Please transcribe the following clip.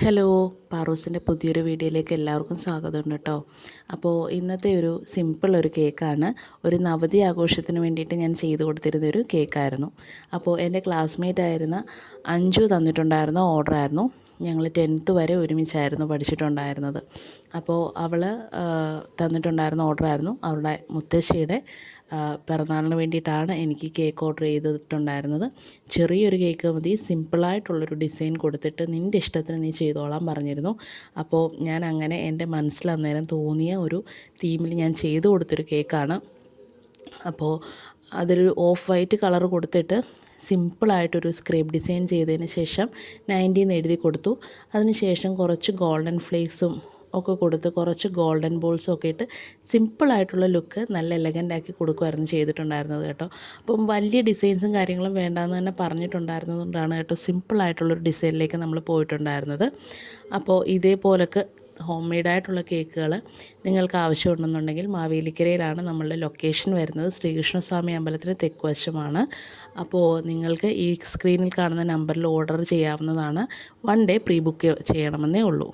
Hello, പാറൂസിൻ്റെ പുതിയൊരു വീഡിയോയിലേക്ക് എല്ലാവർക്കും സ്വാഗതമുണ്ട് കേട്ടോ. അപ്പോൾ ഇന്നത്തെ ഒരു സിമ്പിൾ ഒരു കേക്കാണ്. ഒരു നവതി ആഘോഷത്തിന് വേണ്ടിയിട്ട് ഞാൻ ചെയ്ത് കൊടുത്തിരുന്ന ഒരു കേക്കായിരുന്നു. അപ്പോൾ എൻ്റെ ക്ലാസ്മേറ്റ് ആയിരുന്ന അഞ്ജു തന്നിട്ടുണ്ടായിരുന്ന ഓർഡറായിരുന്നു. ഞങ്ങൾ 10th വരെ ഒരുമിച്ചായിരുന്നു പഠിച്ചിട്ടുണ്ടായിരുന്നത്. അപ്പോൾ അവൾ തന്നിട്ടുണ്ടായിരുന്ന ഓർഡറായിരുന്നു. അവളുടെ മുത്തശ്ശിയുടെ പിറന്നാളിന് വേണ്ടിയിട്ടാണ് എനിക്ക് കേക്ക് ഓർഡർ ചെയ്തിട്ടുണ്ടായിരുന്നത്. ചെറിയൊരു കേക്ക് മതി, സിമ്പിളായിട്ടുള്ളൊരു ഡിസൈൻ കൊടുത്തിട്ട് നിൻ്റെ ഇഷ്ടത്തിന് നീ ചെയ്തോളാൻ പറഞ്ഞിരുന്നു. അപ്പോൾ ഞാൻ അങ്ങനെ എൻ്റെ മനസ്സിൽ അന്നേരം തോന്നിയ ഒരു തീമിൽ ഞാൻ ചെയ്തു കൊടുത്തൊരു കേക്കാണ്. അപ്പോൾ അതിലൊരു ഓഫ് വൈറ്റ് കളർ കൊടുത്തിട്ട് സിമ്പിളായിട്ടൊരു സ്ക്രേപ്പ് ഡിസൈൻ ചെയ്തതിന് ശേഷം 90 എന്ന് എഴുതി കൊടുത്തു. അതിന് ശേഷം കുറച്ച് ഗോൾഡൻ ഫ്ലേക്സും ഒക്കെ കൊടുത്ത് കുറച്ച് ഗോൾഡൻ ബോൾസും ഒക്കെ ഇട്ട് സിമ്പിളായിട്ടുള്ള ലുക്ക് നല്ല എലഗൻ്റാക്കി കൊടുക്കുമായിരുന്നു ചെയ്തിട്ടുണ്ടായിരുന്നത് കേട്ടോ. അപ്പം വലിയ ഡിസൈൻസും കാര്യങ്ങളും വേണ്ടാന്ന് തന്നെ പറഞ്ഞിട്ടുണ്ടായിരുന്നതുകൊണ്ടാണ് കേട്ടോ സിമ്പിളായിട്ടുള്ളൊരു ഡിസൈനിലേക്ക് നമ്മൾ പോയിട്ടുണ്ടായിരുന്നത്. അപ്പോൾ ഇതേപോലൊക്കെ ഹോം മെയ്ഡായിട്ടുള്ള കേക്കുകൾ നിങ്ങൾക്ക് ആവശ്യമുണ്ടെന്നുണ്ടെങ്കിൽ മാവേലിക്കരയിലാണ് നമ്മളുടെ ലൊക്കേഷൻ വരുന്നത്. ശ്രീകൃഷ്ണസ്വാമി അമ്പലത്തിന് തെക്ക് വശമാണ്. അപ്പോൾ നിങ്ങൾക്ക് ഈ സ്ക്രീനിൽ കാണുന്ന നമ്പറിൽ ഓർഡർ ചെയ്യാവുന്നതാണ്. 1 ഡേ പ്രീ ബുക്ക് ചെയ്യണമെന്നേ ഉള്ളൂ.